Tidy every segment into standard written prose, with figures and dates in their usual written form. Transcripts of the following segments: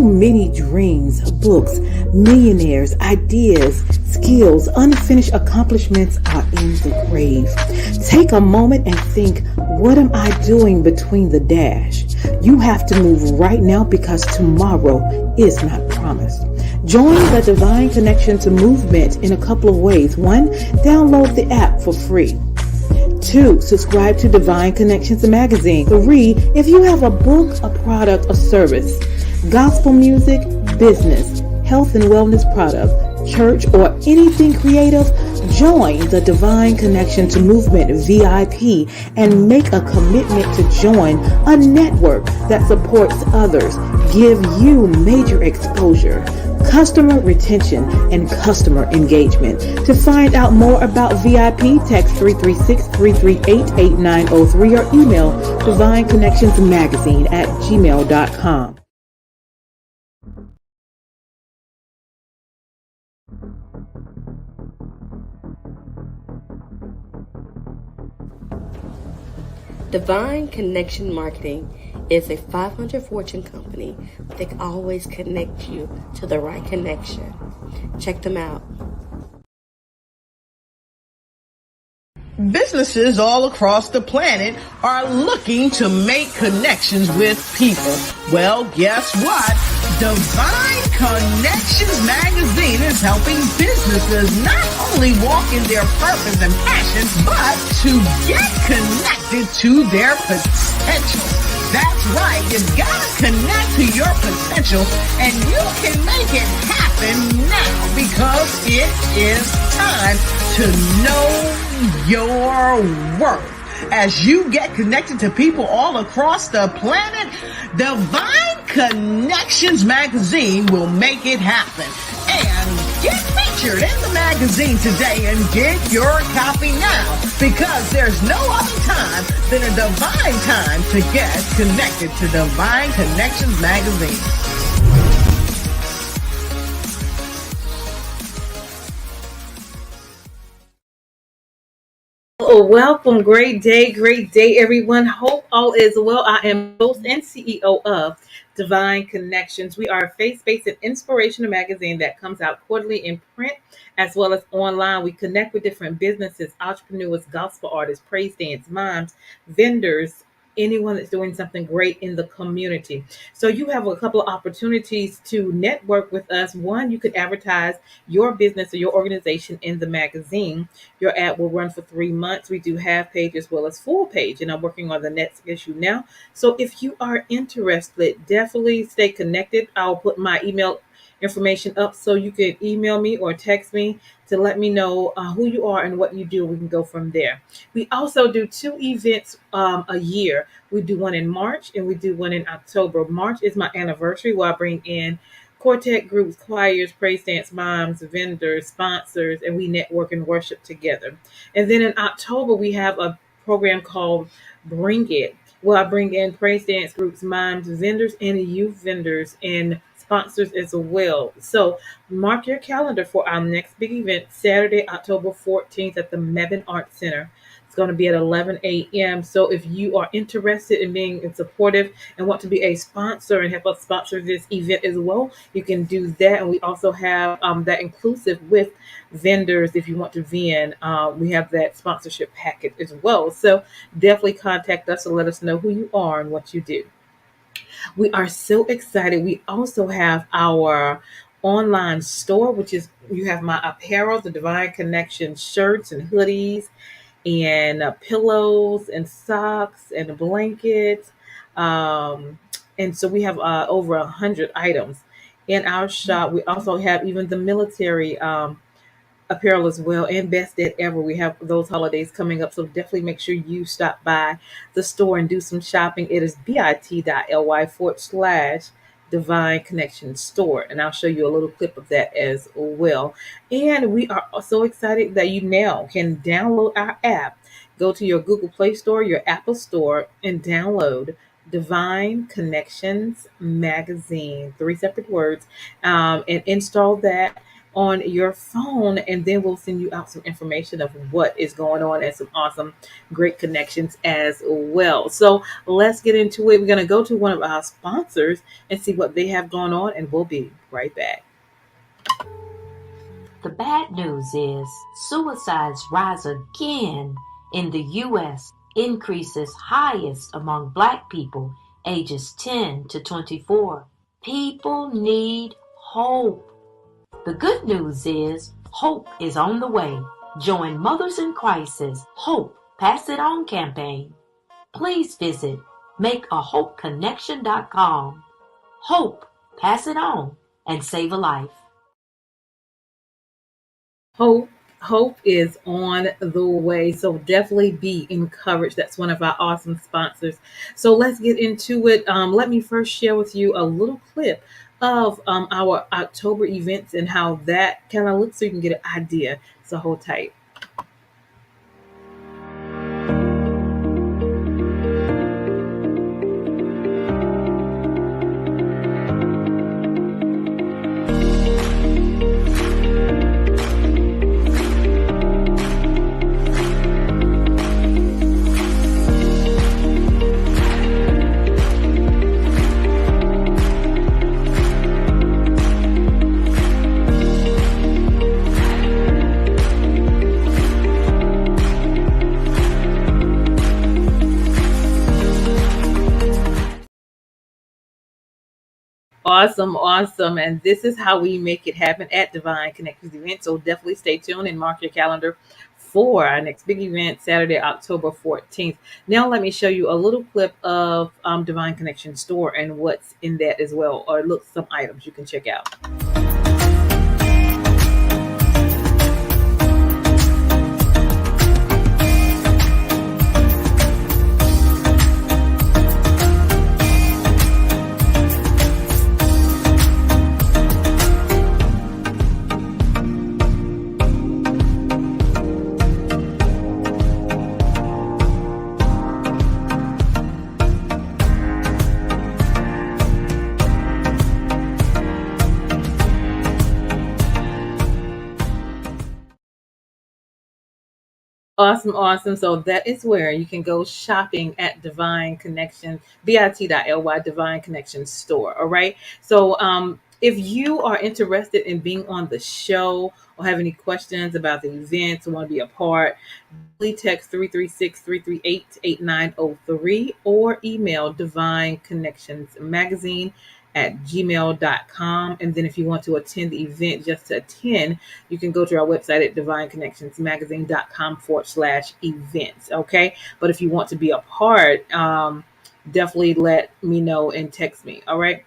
many dreams, books, millionaires, ideas, skills, unfinished accomplishments are in the grave. Take a moment and think, what am I doing between the dash? You have to move right now because tomorrow is not promised. Join the Divine Connections movement in a couple of ways. 1, download the app for free. 2, subscribe to Divine Connections magazine. 3, if you have a book, a product, a service, gospel music, business, health and wellness product, church, or anything creative, join the Divine Connections Movement VIP and make a commitment to join a network that supports others, give you major exposure, customer retention, and customer engagement. To find out more about VIP, text 336-338-8903 or email divineconnectionsmagazine@gmail.com. Divine Connection Marketing is a 500 Fortune company that can always connect you to the right connection. Check them out. Businesses all across the planet are looking to make connections with people. Well, guess what? Divine Connections Magazine is helping businesses not only walk in their purpose and passion, but to get connected to their potential. That's right. You've got to connect to your potential, and you can make it happen now because it is time to know your worth. As you get connected to people all across the planet, Divine Connections Magazine will make it happen. And get featured in the magazine today and get your copy now, because there's no other time than a divine time to get connected to Divine Connections Magazine. Welcome. Great day, everyone. Hope all is well. I am host and CEO of Divine Connections. We are a faith-based and inspirational magazine that comes out quarterly in print as well as online. We connect with different businesses, entrepreneurs, gospel artists, praise dance, moms, vendors, anyone that's doing something great in the community. So you have a couple of opportunities to network with us. One, you could advertise your business or your organization in the magazine. Your ad will run for 3 months. We do half page as well as full page, and I'm working on the next issue now. So if you are interested, definitely stay connected. I'll put my email information up so you can email me or text me to let me know who you are and what you do. We can go from there. We also do 2 events a year. We do one in March and we do one in October. March is my anniversary, where I bring in quartet groups, choirs, praise dance moms, vendors, sponsors, and we network and worship together. And then in October, we have a program called Bring It, where I bring in praise dance groups, moms, vendors, and youth vendors, and sponsors as well. So mark your calendar for our next big event, Saturday, October 14th at the Mebane Arts Center. It's going to be at 11 a.m. So if you are interested in being supportive and want to be a sponsor and help us sponsor this event as well, you can do that. And we also have that inclusive with vendors. If you want to vend, we have that sponsorship package as well. So definitely contact us and let us know who you are and what you do. We are so excited. We also have our online store, which is, you have my apparel, the Divine Connection shirts and hoodies and pillows and socks and blankets. And so we have over 100 items in our shop. We also have even the military apparel as well, and best date ever. We have those holidays coming up, so definitely make sure you stop by the store and do some shopping. It is bit.ly/Divine Connection Store, and I'll show you a little clip of that as well. And we are so excited that you now can download our app. Go to your Google Play Store, your Apple Store, and download Divine Connections Magazine, 3 separate words, and install that. on your phone, and then we'll send you out some information of what is going on and some awesome, great connections as well. So let's get into it. We're going to go to one of our sponsors and see what they have going on, and we'll be right back. The bad news is suicides rise again in the U.S., increases highest among Black people ages 10 to 24. People need hope. The good news is hope is on the way. Join Mothers in Crisis Hope Pass It On campaign. Please visit makeahopeconnection.com. Hope, pass it on, and save a life. Hope is on the way. So definitely be encouraged. That's one of our awesome sponsors. So let's get into it. Let me first share with you a little clip of our October events and how that kind of looks so you can get an idea. So hold tight. Awesome, awesome. And this is how we make it happen at Divine Connections event. So definitely stay tuned and mark your calendar for our next big event, Saturday, October 14th. Now, let me show you a little clip of Divine Connection store and what's in that as well, or look, some items you can check out. Awesome, awesome. So that is where you can go shopping at Divine Connection, bit.ly Divine Connection store. All right. So if you are interested in being on the show or have any questions about the events or want to be a part, please text 336-338-8903 or email Divine Connections Magazine at gmail.com. And then if you want to attend the event, just to attend, you can go to our website at divineconnectionsmagazine.com/events. Okay. But if you want to be a part, definitely let me know and text me. All right.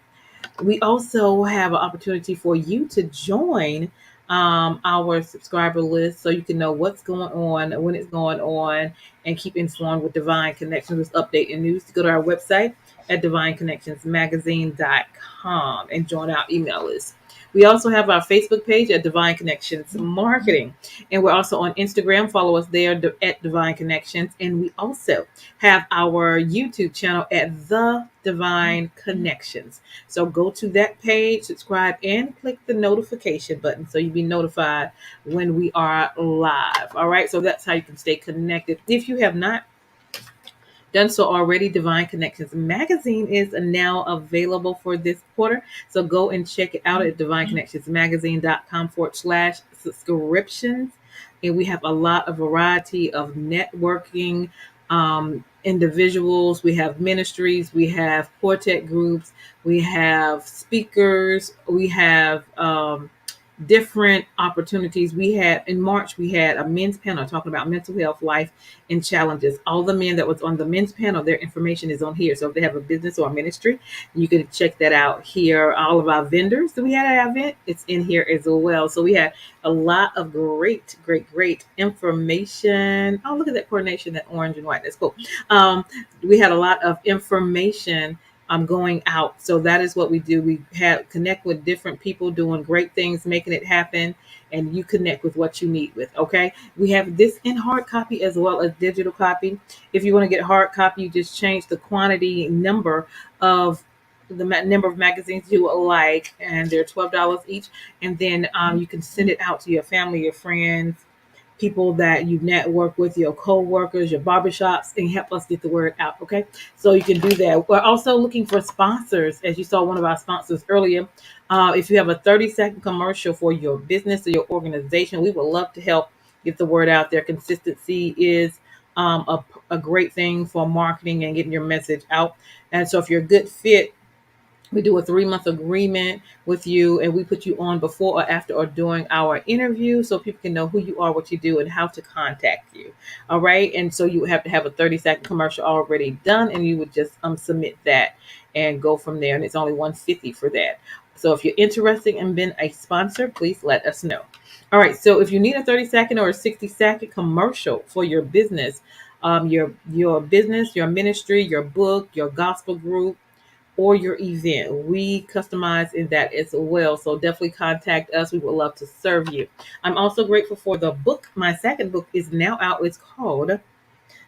We also have an opportunity for you to join our subscriber list so you can know what's going on, when it's going on, and keep informed with Divine Connections with update and news. To go to our website at divineconnectionsmagazine.com and join our email list. We also have our Facebook page at Divine Connections Marketing. And we're also on Instagram. Follow us there at Divine Connections. And we also have our YouTube channel at The Divine Connections. So go to that page, subscribe, and click the notification button so you'll be notified when we are live. All right. So that's how you can stay connected. If you have not done so already, Divine Connections Magazine is now available for this quarter. So go and check it out at divineconnectionsmagazine.com/subscriptions. And we have a lot of variety of networking individuals. We have ministries. We have quartet groups. We have speakers. We have different opportunities. We had in March, we had a men's panel talking about mental health, life, and challenges. All the men that was on the men's panel, their information is on here. So if they have a business or a ministry, you can check that out here. All of our vendors that we had at our event, it's in here as well. So we had a lot of great information. Oh, look at that coordination, that orange and white. That's cool. We had a lot of information going out. So that is what we do. We have connect with different people doing great things, making it happen, and you connect with what you need with. Okay. We have this in hard copy as well as digital copy. If you want to get hard copy, you just change the quantity number of the number of magazines you would like, and they're $12 each. And then you can send it out to your family, your friends, people that you network with, your co-workers, your barbershops, and help us get the word out. Okay, so you can do that. We're also looking for sponsors, as you saw one of our sponsors earlier. If you have a 30-second commercial for your business or your organization, we would love to help get the word out there. Consistency is a great thing for marketing and getting your message out. And so if you're a good fit, we do a 3-month agreement with you, and we put you on before or after or during our interview so people can know who you are, what you do, and how to contact you. All right. And so you would have to have a 30-second commercial already done, and you would just submit that and go from there. And it's only $150 for that. So if you're interested in being a sponsor, please let us know. All right. So if you need a 30-second or a 60-second commercial for your business, your business, your ministry, your book, your gospel group, or your event, we customize in that as well. So definitely contact us. We would love to serve you. I'm also grateful for the book. My second book is now out. It's called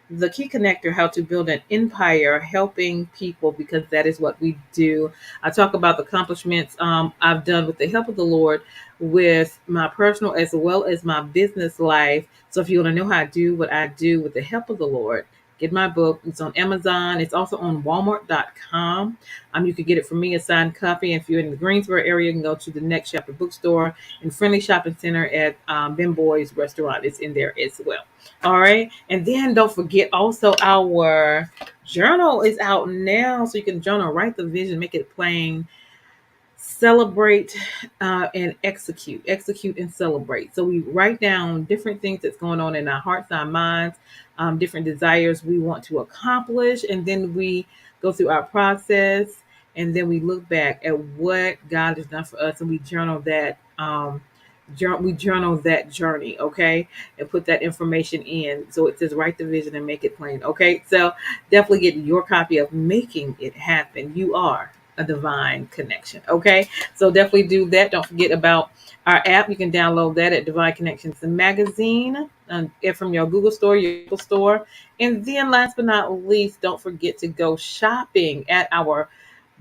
The Key Connector: How to Build an Empire Helping People, because that is what we do. I talk about the accomplishments I've done with the help of the Lord with my personal as well as my business life. So if you want to know how I do what I do with the help of the Lord, get my book. It's on Amazon. It's also on Walmart.com. You can get it from me, a signed copy. If you're in the Greensboro area, you can go to the Next Chapter Bookstore and Friendly Shopping Center at Ben Boy's Restaurant. It's in there as well. All right. And then don't forget also our journal is out now. So you can journal, write the vision, make it plain, celebrate and execute and celebrate. So we write down different things that's going on in our hearts, our minds, different desires we want to accomplish, and then we go through our process, and then we look back at what God has done for us, and we journal that. We journal that journey, okay, and put that information in. So it says write the vision and make it plain, okay. So definitely get your copy of Making It Happen. You are a divine connection, okay. So definitely do that. Don't forget about our app. You can download that at Divine Connections Magazine from your Google store, your Apple store. And then last but not least, don't forget to go shopping at our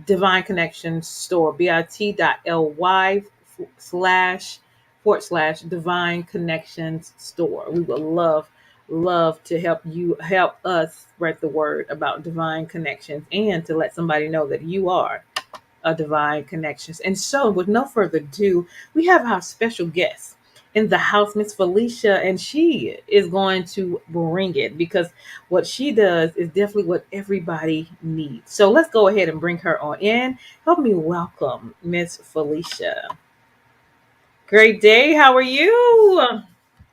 Divine Connections store, bit.ly// Divine Connections store. We would love to help us spread the word about Divine Connections and to let somebody know that you are a Divine Connections. And so with no further ado, we have our special guest in the house, Miss Felicia, and she is going to bring it because what she does is definitely what everybody needs. So let's go ahead and bring her on in. Help me welcome Miss Felicia. Great day. How are you?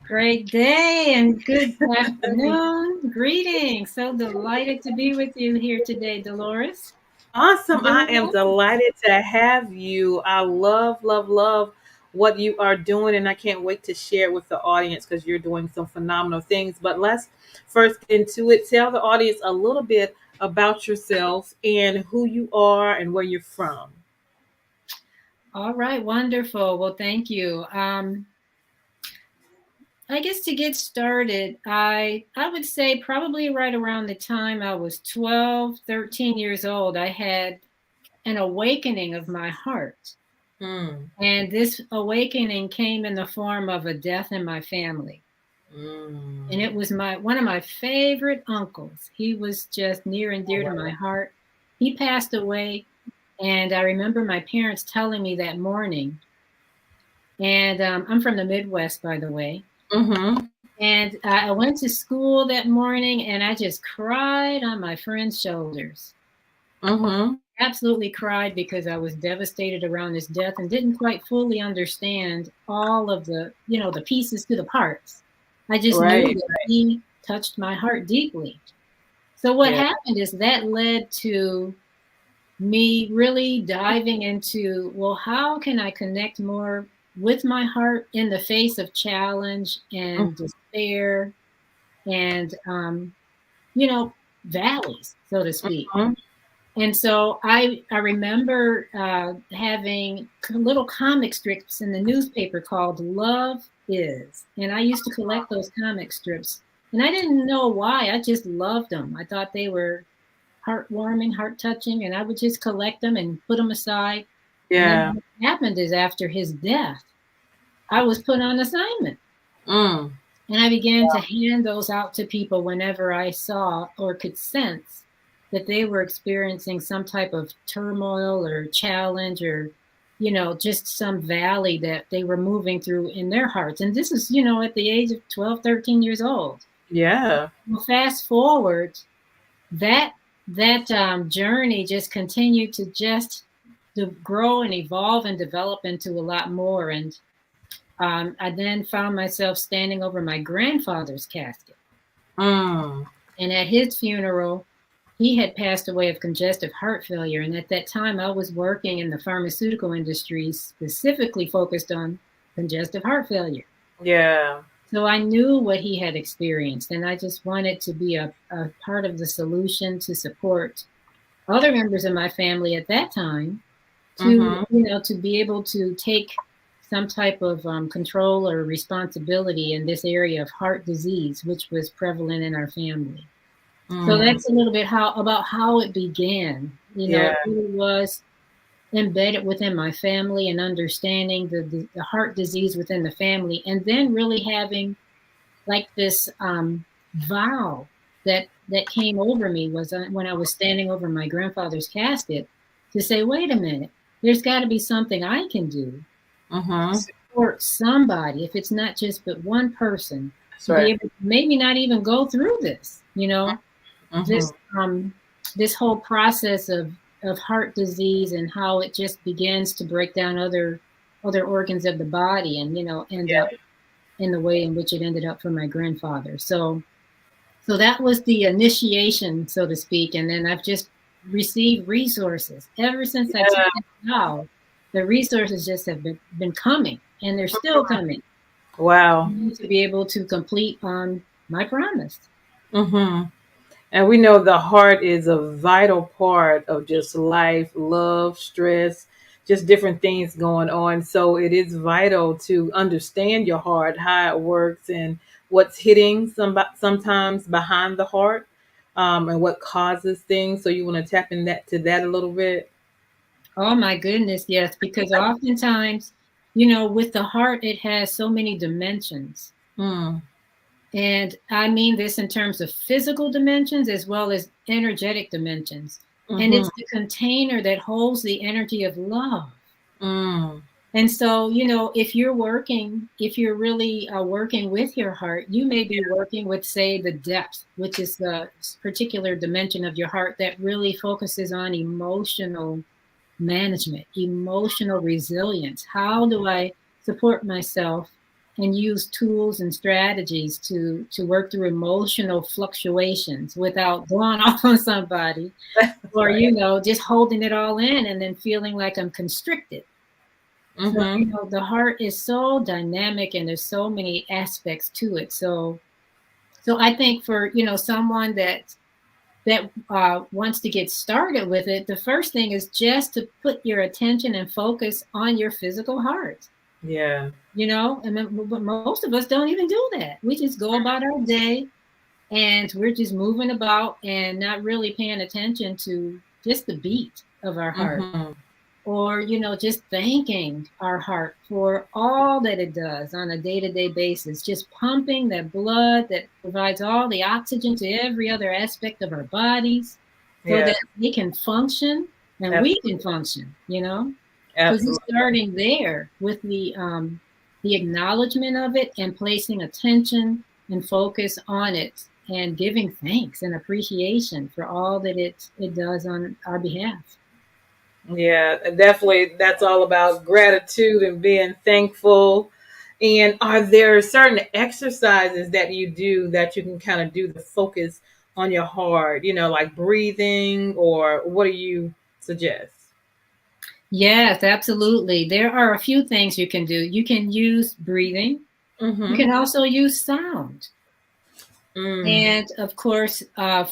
Great day and good afternoon. Greetings. So delighted to be with you here today, Deloris. Awesome. I Very am welcome. delighted to have you. I love what you are doing, and I can't wait to share it with the audience because you're doing some phenomenal things. But let's first get into it. Tell the audience a little bit about yourself and who you are and where you're from. All right, wonderful. Well, thank you. I guess to get started, I would say probably right around the time I was 12, 13 years old, I had an awakening of my heart. Hmm. And this awakening came in the form of a death in my family. And it Mm. was one of my favorite uncles. He was just near and dear to my heart. He passed away, and I remember my parents telling me that morning. And I'm from the Midwest, by the way. Mm-hmm. And I went to school that morning, and I just cried on my friend's shoulders. Mm-hmm. Absolutely cried because I was devastated around his death and didn't quite fully understand all of the pieces to the parts. I just knew Right. that he touched my heart deeply. So what Yeah. happened is that led to me really diving into, well, how can I connect more with my heart in the face of challenge and despair and valleys, so to speak. Mm-hmm. And so I remember having little comic strips in the newspaper called Love Is. And I used to collect those comic strips. And I didn't know why. I just loved them. I thought they were heartwarming, heart touching, and I would just collect them and put them aside. And Yeah. then what happened is after his death, I was put on assignment. Mm. And I began to hand those out to people whenever I saw or could sense that they were experiencing some type of turmoil or challenge or, just some valley that they were moving through in their hearts. And this is, at the age of 12, 13 years old. Yeah. Well, fast forward, that journey just continued to grow and evolve and develop into a lot more. And I then found myself standing over my grandfather's casket. Mm. And at his funeral, he had passed away of congestive heart failure. And at that time, I was working in the pharmaceutical industry, specifically focused on congestive heart failure. Yeah. So I knew what he had experienced, and I just wanted to be a part of the solution to support other members of my family at that time to, to be able to take some type of control or responsibility in this area of heart disease, which was prevalent in our family. So that's a little bit about how it began. Yeah. It really was embedded within my family and understanding the heart disease within the family, and then really having like this vow that came over me was when I was standing over my grandfather's casket to say, wait a minute, there's got to be something I can do to support somebody, if it's not just but one person, to be able to maybe not even go through this, this whole process of heart disease and how it just begins to break down other organs of the body and, end up in the way in which it ended up for my grandfather. So that was the initiation, so to speak. And then I've just received resources ever since I took it now. The resources just have been coming, and they're still coming. Wow. To be able to complete on my promise. And we know the heart is a vital part of just life, love, stress, just different things going on. So it is vital to understand your heart, how it works, and what's hitting sometimes behind the heart, and what causes things. So you want to tap in to that a little bit. Oh my goodness, yes, because oftentimes, with the heart, it has so many dimensions. And I mean this in terms of physical dimensions as well as energetic dimensions. And it's the container that holds the energy of love. And so, if you're really working with your heart, you may be working with, say, the depth, which is the particular dimension of your heart that really focuses on emotional management, emotional resilience. How do I support myself and use tools and strategies to work through emotional fluctuations without going off on somebody or, just holding it all in and then feeling like I'm constricted. So, the heart is so dynamic and there's so many aspects to it. So I think for, someone that wants to get started with it, the first thing is just to put your attention and focus on your physical heart. Yeah. But most of us don't even do that. We just go about our day and we're just moving about and not really paying attention to just the beat of our heart. Or, just thanking our heart for all that it does on a day-to-day basis, just pumping that blood that provides all the oxygen to every other aspect of our bodies so that we can function and we can function, So just starting there with the acknowledgement of it and placing attention and focus on it and giving thanks and appreciation for all that it does on our behalf. Yeah, definitely. That's all about gratitude and being thankful. And are there certain exercises that you do that you can kind of do the focus on your heart, like breathing, or what do you suggest? Yes, absolutely. There are a few things you can do. You can use breathing. You can also use sound. And of course,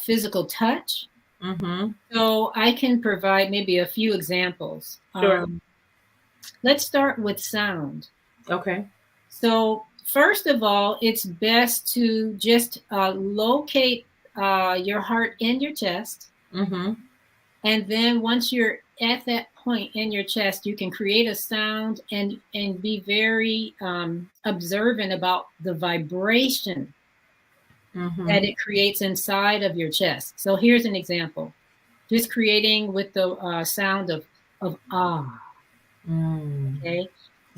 physical touch. So I can provide maybe a few examples. Sure. Let's start with sound. Okay. So first of all, it's best to just locate your heart in your chest. Mm-hmm. And then once you're at that point in your chest, you can create a sound and be very observant about the vibration that Mm-hmm. it creates inside of your chest. So here's an example. Just creating with the sound of ah. Mm. Okay.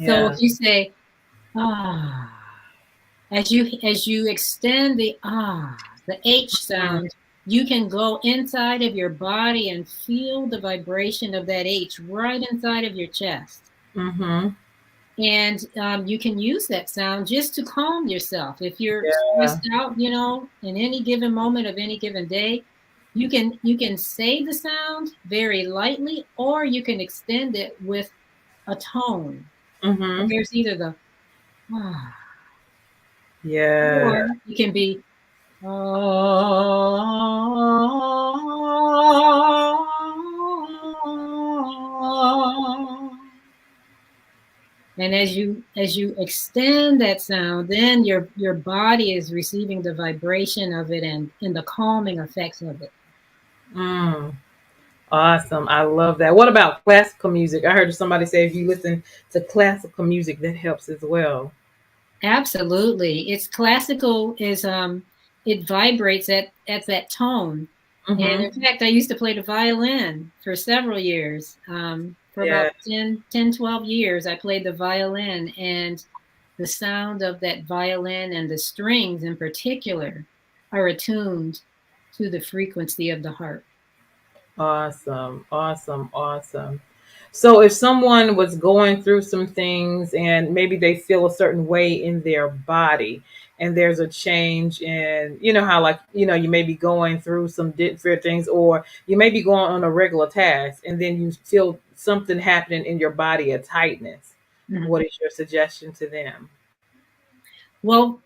So if Yeah. you say ah, as you extend the the H sound, you can go inside of your body and feel the vibration of that H right inside of your chest. Mm-hmm. And you can use that sound just to calm yourself. If you're Yeah. stressed out, in any given moment of any given day, you can say the sound very lightly, or you can extend it with a tone. So Mm-hmm. there's either the ah, Yeah. or it can be ah. And as you extend that sound, then your body is receiving the vibration of it and the calming effects of it. Mm. Awesome. I love that. What about classical music? I heard somebody say if you listen to classical music, that helps as well. Absolutely. It's classical is it vibrates at that tone. And in Mm-hmm. fact, I used to play the violin for several years. For Yeah. about 12 years, I played the violin, and the sound of that violin and the strings in particular are attuned to the frequency of the heart. Awesome. Awesome. Awesome. So if someone was going through some things and maybe they feel a certain way in their body and there's a change in, you know, how like, you may be going through some different things or you may be going on a regular task and then you feel something happening in your body, a tightness. Mhm. What is your suggestion to them? Well,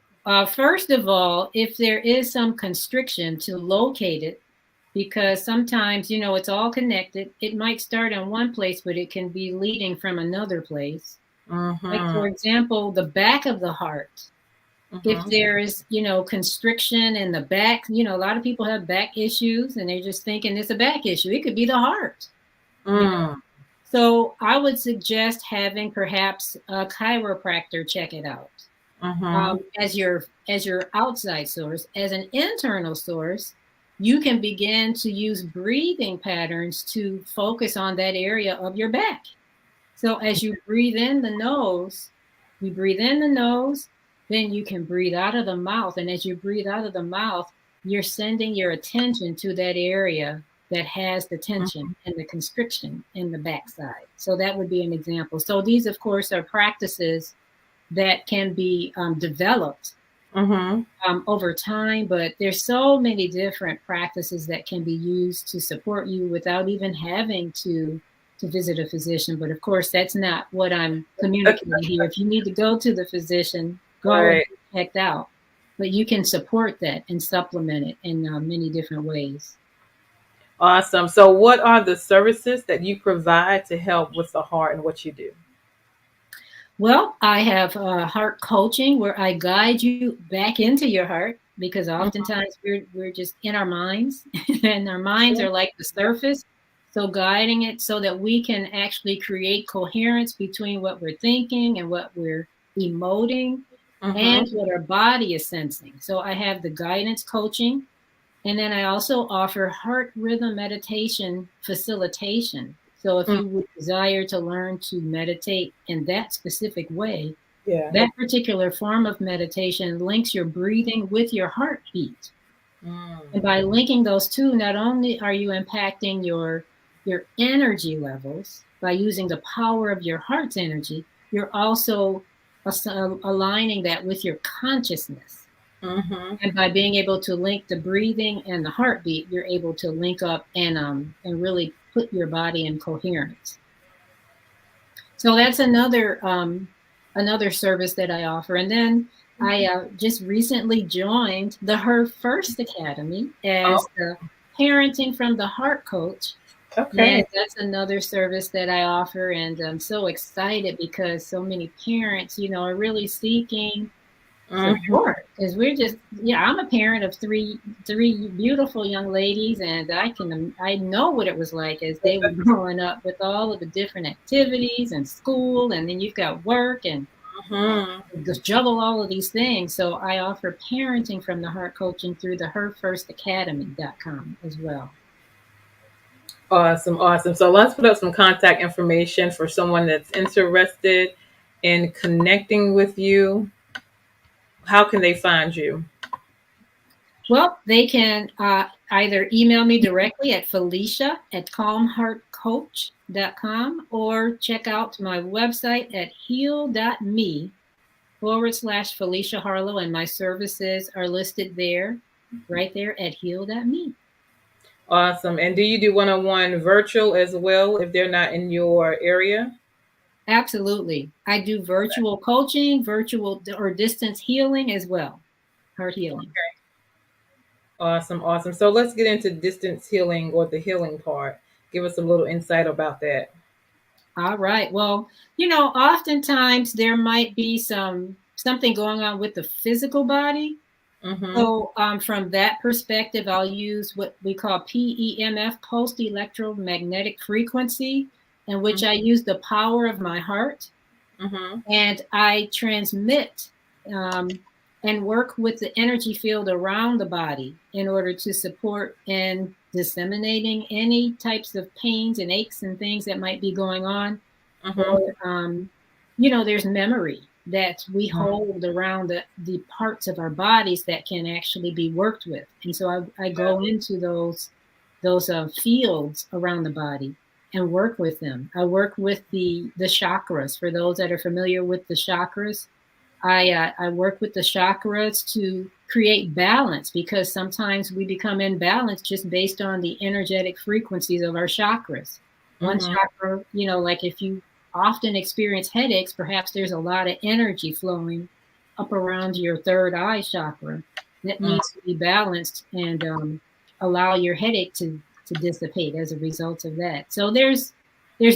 first of all, if there is some constriction, to locate it, because sometimes, it's all connected. It might start in one place, but it can be leading from another place. Like, Mm-hmm. for example, the back of the heart. If Mm-hmm. there is, constriction in the back, a lot of people have back issues and they're just thinking it's a back issue. It could be the heart. you know. Mm. So I would suggest having perhaps a chiropractor check it out. Mm-hmm. As your outside source. As an internal source, you can begin to use breathing patterns to focus on that area of your back. So as you breathe in the nose, you breathe in the nose, then you can breathe out of the mouth. And as you breathe out of the mouth, you're sending your attention to that area that has the tension and the constriction in the backside. So that would be an example. So these, of course, are practices that can be developed Mm-hmm. over time, but there's so many different practices that can be used to support you without even having to visit a physician. But of course, that's not what I'm communicating here. If you need to go to the physician, go and Right. get checked out. But you can support that and supplement it in many different ways. Awesome. So what are the services that you provide to help with the heart and what you do? Well, I have heart coaching where I guide you back into your heart, because oftentimes we're just in our minds and our minds are like the surface. So guiding it so that we can actually create coherence between what we're thinking and what we're emoting and Mm-hmm. what our body is sensing. So I have the guidance coaching, and then I also offer heart rhythm meditation facilitation. So if Mm. you would desire to learn to meditate in that specific way, Yeah. that particular form of meditation links your breathing with your heartbeat. And Mm. by linking those two, not only are you impacting your energy levels by using the power of your heart's energy, you're also aligning that with your consciousness. Mm-hmm. And by being able to link the breathing and the heartbeat, you're able to link up and really put your body in coherence. So that's another service that I offer. And then I just recently joined the Her First Academy Oh, as the parenting from the heart coach. And okay. that's another service that I offer. And I'm so excited because so many parents, are really seeking For Mhm. sure, because we're just, yeah, I'm a parent of three beautiful young ladies, and I know what it was like as they were growing up with all of the different activities and school, and then you've got work and Mhm. just juggle all of these things. So I offer parenting from the heart coaching through the herfirstacademy.com as well. Awesome, awesome. So let's put up some contact information for someone that's interested in connecting with you. How can they find you? Well, they can either email me directly at Felicia at calmheartcoach.com or check out my website at heal.me/Felicia Harlow, and my services are listed there, right there at heal.me. Awesome. And do you do one-on-one virtual as well if they're not in your area? Absolutely. I do virtual coaching, virtual or distance healing as well, heart healing. Awesome, awesome. So let's get into distance healing or the healing part. Give us a little insight about that. All right. Well, oftentimes there might be something going on with the physical body. Mm-hmm. So, from that perspective, I'll use what we call PEMF, post electromagnetic frequency, in which I use the power of my heart, Mm-hmm. and I transmit um, and work with the energy field around the body in order to support and disseminating any types of pains and aches and things that might be going on. Mm-hmm. Or, there's memory that we hold around the parts of our bodies that can actually be worked with. And so I go into those fields around the body and work with them. I work with the chakras. For those that are familiar with the chakras, I work with the chakras to create balance, because sometimes we become imbalanced just based on the energetic frequencies of our chakras. One Mm-hmm. chakra, like if you often experience headaches, perhaps there's a lot of energy flowing up around your third eye chakra that needs to be balanced and allow your headache to dissipate as a result of that. So there's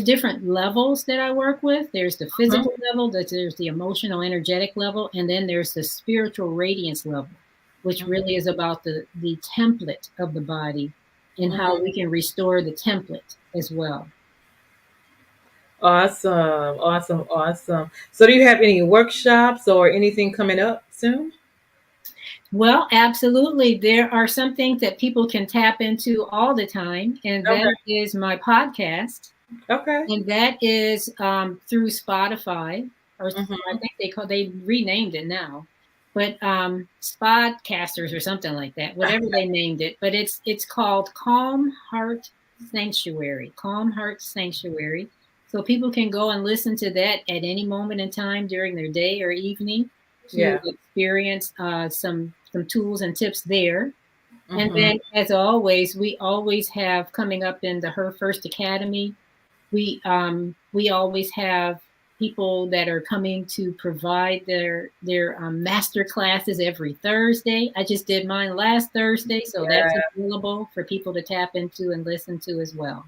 different levels that I work with. There's the Mm-hmm. physical level, there's the emotional, energetic level, and then there's the spiritual radiance level, which really is about the template of the body and how Mm-hmm. we can restore the template as well. Awesome, awesome, awesome. So do you have any workshops or anything coming up soon? Well, absolutely. There are some things that people can tap into all the time, and that Okay. is my podcast. Okay. And that is through Spotify, or I Mm-hmm. think they renamed it now, but Spodcasters or something like that, whatever they named it. But it's called Calm Heart Sanctuary, Calm Heart Sanctuary. So people can go and listen to that at any moment in time during their day or evening to Yeah. experience some tools and tips there. And Mm-hmm. then, as always, we always have coming up in the Her First Academy, we always have people that are coming to provide their master classes every Thursday. I just did mine last Thursday, so that's Yeah. available for people to tap into and listen to as well.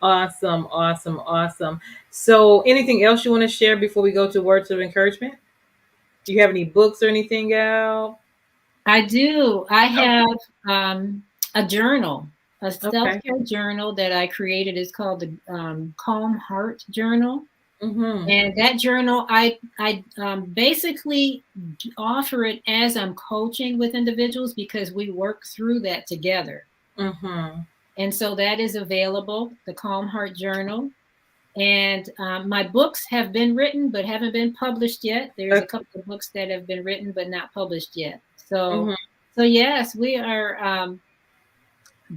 Awesome, awesome, awesome. So anything else you want to share before we go to words of encouragement? Do you have any books or anything out? I do. I Okay. have a journal, a Okay. self-care journal that I created. It's called the Calm Heart Journal. Mm-hmm. And that journal, I basically offer it as I'm coaching with individuals, because we work through that together. Mm-hmm. And so that is available, the Calm Heart Journal. And my books have been written but haven't been published yet. There's a Okay. couple of books that have been written but not published yet. So, Mm-hmm. so yes, we are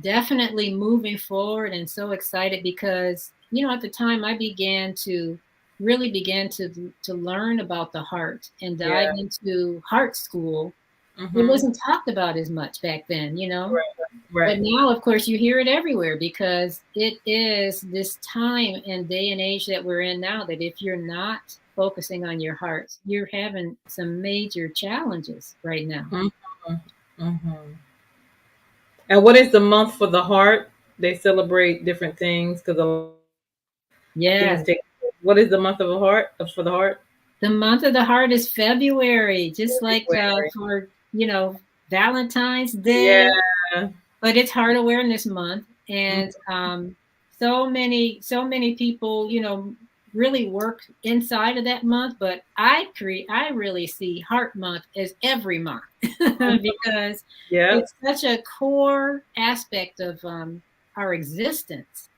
definitely moving forward, and so excited because at the time I began to really begin to learn about the heart and dive Yeah. into heart school. It Mm-hmm. wasn't talked about as much back then. Right. But Right. now, of course, you hear it everywhere, because it is this time and day and age that we're in now, that if you're not focusing on your heart, you're having some major challenges right now. Mm-hmm. Mm-hmm. And what is the month for the heart? They celebrate different things because a lot of things Yes. take. What is the month of the heart for the heart? The month of the heart is February, just like February. for, Valentine's Day, Yeah. but it's Heart Awareness Month. And so many people, really work inside of that month, but I really see Heart Month as every month because Yeah. it's such a core aspect of our existence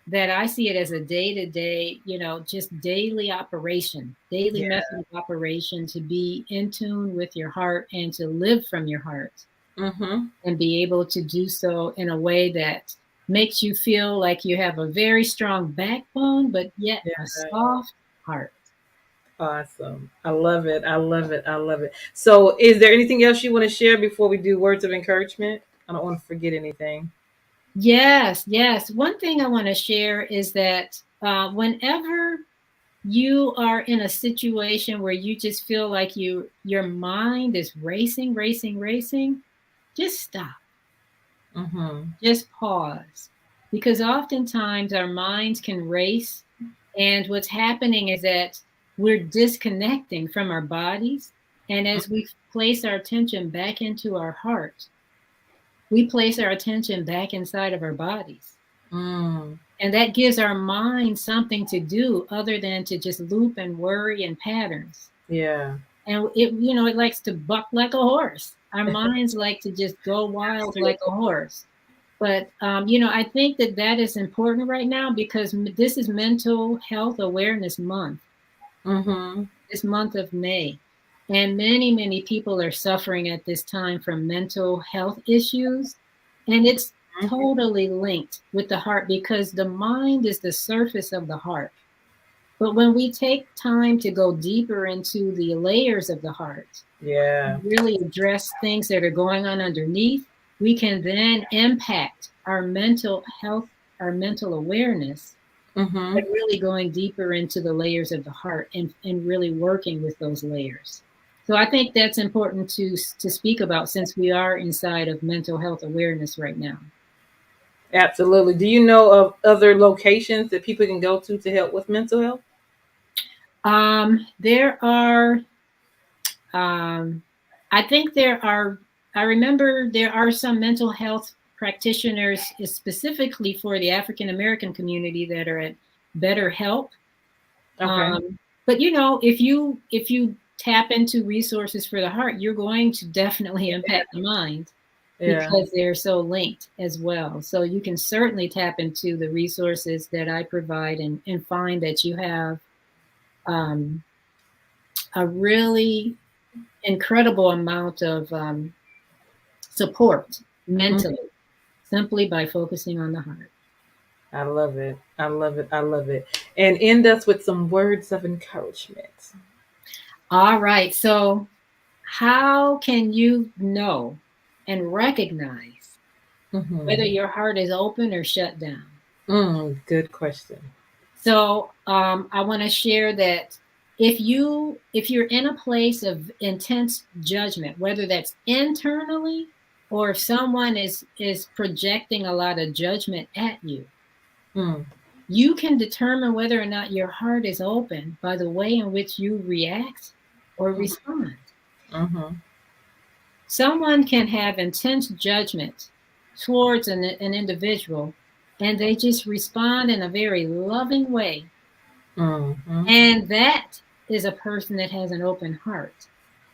that I see it as a day-to-day, just daily operation, daily Yeah. method of operation to be in tune with your heart and to live from your heart and be able to do so in a way that makes you feel like you have a very strong backbone, but yet a soft heart. Awesome. I love it. I love it. I love it. So, is there anything else you want to share before we do words of encouragement? I don't want to forget anything. Yes, yes. One thing I want to share is that whenever you are in a situation where you just feel like your mind is racing, racing, racing, just stop. Just pause. Because oftentimes our minds can race, and what's happening is that we're disconnecting from our bodies. And as we place our attention back into our heart, we place our attention back inside of our bodies. And that gives our mind something to do other than to just loop and worry and patterns. Yeah. And it likes to buck like a horse. Our minds like to just go wild like a horse. But, I think that is important right now because this is Mental Health Awareness Month, this month of May. And many, many people are suffering at this time from mental health issues. And it's totally linked with the heart because the mind is the surface of the heart. But when we take time to go deeper into the layers of the heart, and really address things that are going on underneath, we can then impact our mental health, our mental awareness, but really going deeper into the layers of the heart and really working with those layers. So I think that's important to speak about since we are inside of mental health awareness right now. Absolutely. Do you know of other locations that people can go to help with mental health? There are, I think I remember there are some mental health practitioners specifically for the African American community that are at BetterHelp. Okay. But if you tap into resources for the heart, you're going to definitely impact the mind because they're so linked as well. So you can certainly tap into the resources that I provide and find that you have a really incredible amount of support mentally simply by focusing on the heart. I love it. I love it. I love it. And end us with some words of encouragement. All right. So, how can you know and recognize whether your heart is open or shut down? Good question. So, I want to share that if you're in a place of intense judgment, whether that's internally or if someone is projecting a lot of judgment at you, you can determine whether or not your heart is open by the way in which you react or respond. Someone can have intense judgment towards an individual and they just respond in a very loving way. And that is a person that has an open heart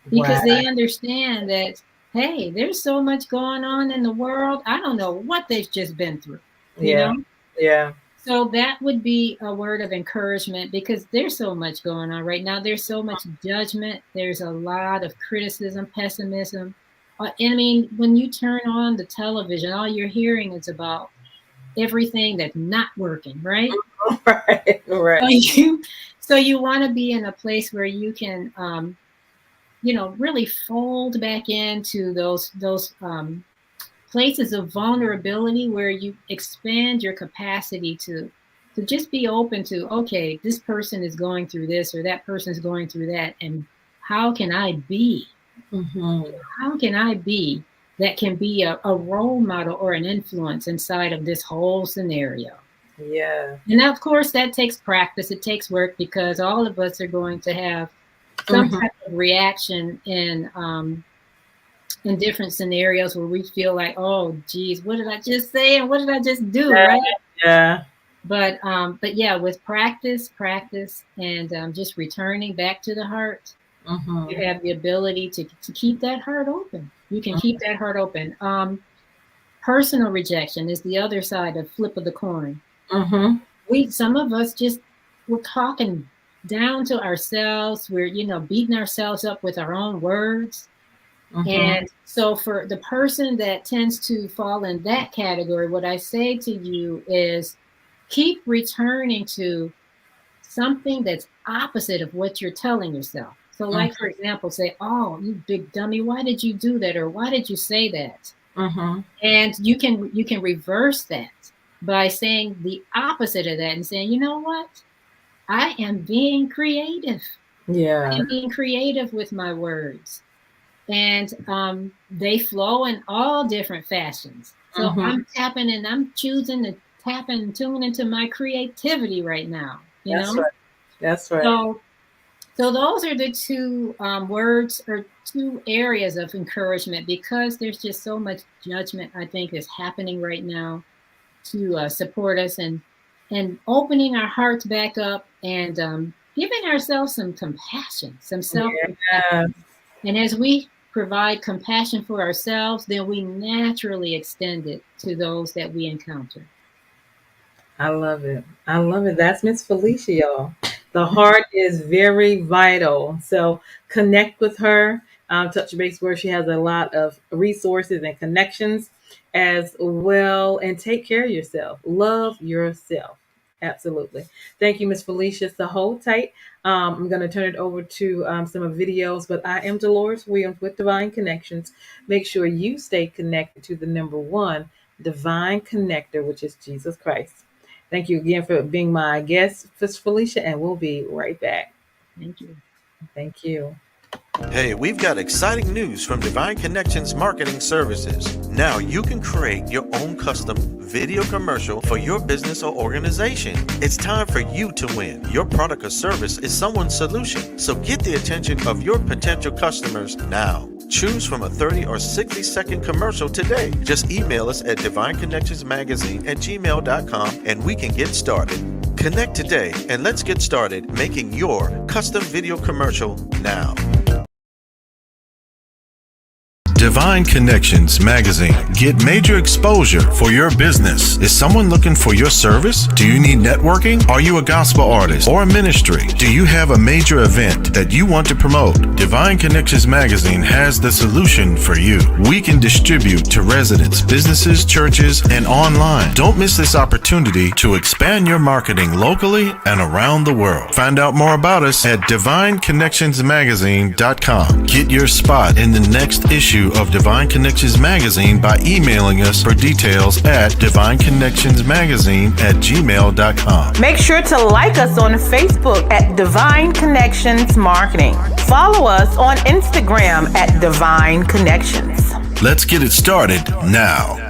because they understand that, hey, there's so much going on in the world. I don't know what they've just been through, you know? Yeah. So that would be a word of encouragement because there's so much going on right now. There's so much judgment. There's a lot of criticism, pessimism. I mean, when you turn on the television, all you're hearing is about everything that's not working, right? Right. So you want to be in a place where you can, really fold back into those places of vulnerability where you expand your capacity to just be open to, okay, this person is going through this or that person is going through that. And how can I be? How can I be that can be a role model or an influence inside of this whole scenario? Yeah. And of course, that takes practice. It takes work because all of us are going to have some type of reaction in different scenarios where we feel like, oh, geez, what did I just say? And what did I just do? Right. Yeah. But yeah, with practice, and just returning back to the heart, you have the ability to keep that heart open. You can keep that heart open. Personal rejection is the other side of flip of the coin. Some of us we're talking down to ourselves. We're, beating ourselves up with our own words. And so for the person that tends to fall in that category, what I say to you is keep returning to something that's opposite of what you're telling yourself. So like, for example, say, oh, you big dummy, why did you do that? Or why did you say that? And you can reverse that by saying the opposite of that and saying, you know what? I am being creative. Yeah. I'm being creative with my words. And they flow in all different fashions. So I'm tapping and I'm choosing to tap and tune into my creativity right now. That's right. So those are the two words or two areas of encouragement, because there's just so much judgment, I think, is happening right now to support us and opening our hearts back up and giving ourselves some compassion, some self-compassion. And as we provide compassion for ourselves, then we naturally extend it to those that we encounter. I love it. That's Miss Felicia, y'all. The heart is very vital. So connect with her, touch base where she has a lot of resources and connections as well. And take care of yourself. Love yourself. Absolutely. Thank you, Miss Felicia. So hold tight. I'm going to turn it over to some of videos, but I am Deloris Williams with Divine Connections. Make sure you stay connected to the number one divine connector, which is Jesus Christ. Thank you again for being my guest, Miss Felicia, and we'll be right back. Thank you. Thank you. Hey, we've got exciting news from Divine Connections Marketing Services. Now you can create your own custom video commercial for your business or organization. It's time for you to win. Your product or service is someone's solution. So get the attention of your potential customers now. Choose from a 30 or 60-second commercial today. Just email us at divineconnectionsmagazine@gmail.com and we can get started. Connect today and let's get started making your custom video commercial now. Divine Connections Magazine. Get major exposure for your business. Is someone looking for your service? Do you need networking? Are you a gospel artist or a ministry? Do you have a major event that you want to promote? Divine Connections Magazine has the solution for you. We can distribute to residents, businesses, churches, and online. Don't miss this opportunity to expand your marketing locally and around the world. Find out more about us at divineconnectionsmagazine.com. Get your spot in the next issue of Divine Connections Magazine by emailing us for details at divineconnectionsmagazine@gmail.com. Make sure to like us on Facebook at Divine Connections Marketing. Follow us on Instagram at Divine Connections. Let's get it started now.